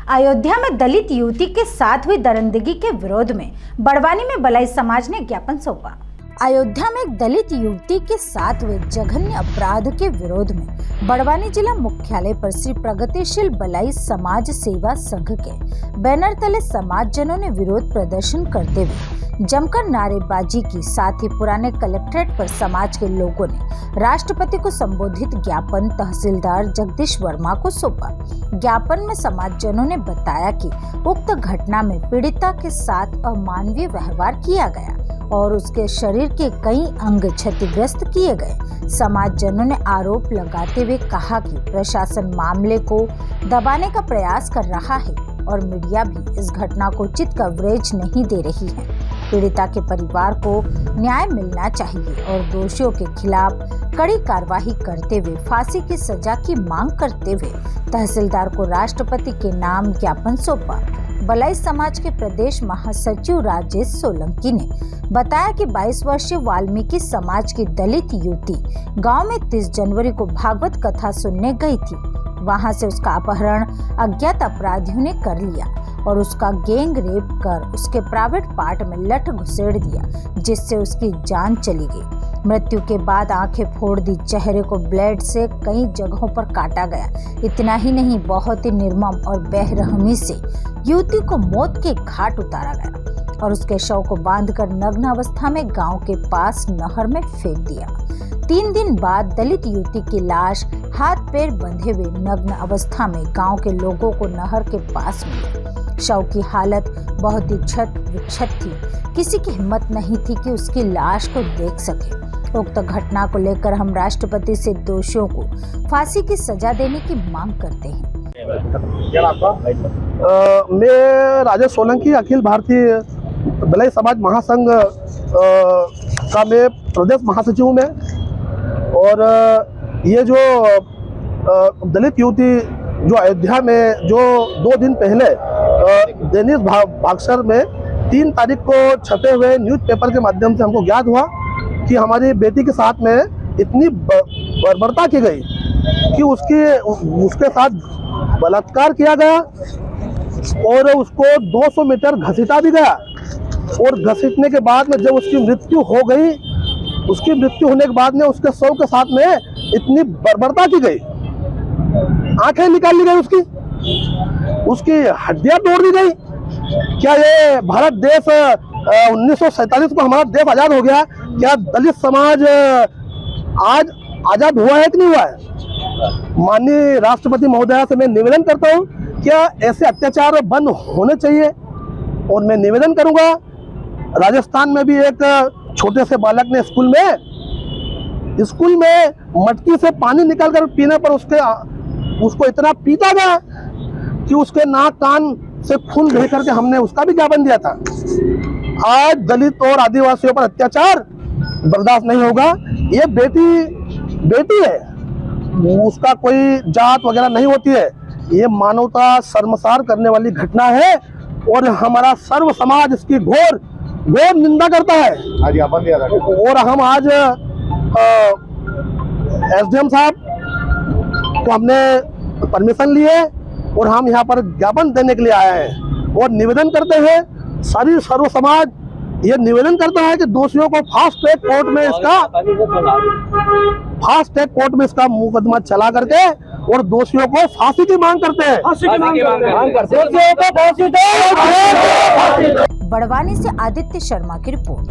अयोध्या में दलित युवती के साथ हुई दरिंदगी के विरोध में बड़वानी में बलाई समाज ने ज्ञापन सौंपा। अयोध्या में एक दलित युवती के साथ हुए जघन्य अपराध के विरोध में बड़वानी जिला मुख्यालय पर श्री प्रगतिशील बलाई समाज सेवा संघ के बैनर तले समाजजनों ने विरोध प्रदर्शन करते हुए जमकर नारेबाजी की। साथ ही पुराने कलेक्ट्रेट पर समाज के लोगों ने राष्ट्रपति को संबोधित ज्ञापन तहसीलदार जगदीश वर्मा को सौंपा। ज्ञापन में समाजजनों ने बताया कि उक्त घटना में पीड़िता के साथ अमानवीय व्यवहार किया गया और उसके शरीर के कई अंग क्षतिग्रस्त किए गए। समाजजनों ने आरोप लगाते हुए कहा कि प्रशासन मामले को दबाने का प्रयास कर रहा है और मीडिया भी इस घटना को उचित कवरेज नहीं दे रही है। पीड़िता के परिवार को न्याय मिलना चाहिए और दोषियों के खिलाफ कड़ी कार्रवाई करते हुए फांसी की सजा की मांग करते हुए तहसीलदार को राष्ट्रपति के नाम ज्ञापन सौंपा। बलाई समाज के प्रदेश महासचिव राजेश सोलंकी ने बताया कि 22 वर्षीय वाल्मीकि समाज की दलित युवती गांव में 30 जनवरी को भागवत कथा सुनने गई थी। वहां से उसका अपहरण अज्ञात अपराधियों ने कर लिया और उसका गैंग रेप कर उसके प्राइवेट पार्ट में लठ घुसेड़ दिया, जिससे उसकी जान चली गई। मृत्यु के बाद आंखें फोड़ दी, चेहरे को ब्लेड से कई जगहों पर काटा गया। इतना ही नहीं, बहुत ही निर्मम और बेरहमी से युवती को मौत के घाट उतारा गया और उसके शव को बांधकर नग्न अवस्था में गांव के पास नहर में फेंक दिया। 3 दिन बाद दलित युवती की लाश हाथ पैर बंधे हुए नग्न अवस्था में गांव के लोगों को नहर के पास मिली। शव की हालत बहुत ही क्षत थी। किसी की हिम्मत नहीं थी कि उसकी लाश को देख सके। उक्त घटना को लेकर हम राष्ट्रपति से दोषियों को फांसी की सजा देने की मांग करते हैं। मैं राजेश सोलंकी, अखिल भारतीय बलाई समाज महासंघ का मैं प्रदेश महासचिव हूँ मैं। और ये जो दलित युवती जो अयोध्या में जो 2 दिन पहले दैनिक भास्कर में 3 तारीख को छपे हुए न्यूज़पेपर के माध्यम से हमको ज्ञात हुआ कि हमारी बेटी के साथ में इतनी बर्बरता की गई कि उसके साथ बलात्कार किया गया और उसको 200 मीटर घसीटा भी गया। और घसीटने के बाद में जब उसकी मृत्यु हो गई, उसकी मृत्यु होने के बाद में उसके शव के साथ में इतनी बर्बरता की गई, आंखें निकाल ली गई, उसकी हड्डियां तोड़ दी गई। क्या ये भारत देश 1947 को हमारा देश आजाद हो गया, क्या दलित समाज आज आजाद हुआ है कि नहीं हुआ है? माननीय राष्ट्रपति महोदया से मैं निवेदन करता हूँ, क्या ऐसे अत्याचार बंद होने चाहिए। और मैं निवेदन करूंगा, राजस्थान में भी एक छोटे से बालक ने स्कूल में मटकी से पानी निकालकर पीने पर उसको इतना पीटा गया कि उसके नाक कान से खून बह करके हमने उसका भी ज्ञापन दिया था। आज दलित और आदिवासियों पर अत्याचार बर्दाश्त नहीं होगा। ये बेटी है, उसका कोई जात वगैरह नहीं होती है। ये मानवता शर्मसार करने वाली घटना है और हमारा सर्व समाज इसकी घोर निंदा करता है। और हम आज एसडीएम साहब को हमने परमिशन लिए और हम यहाँ पर ज्ञापन देने के लिए आए हैं और निवेदन करते हैं, सारी सर्व समाज ये निवेदन करता है कि दोषियों को फास्ट ट्रैक कोर्ट में इसका मुकदमा चला करके और दोषियों को फांसी की मांग करते हैं। बड़वानी से आदित्य शर्मा की रिपोर्ट।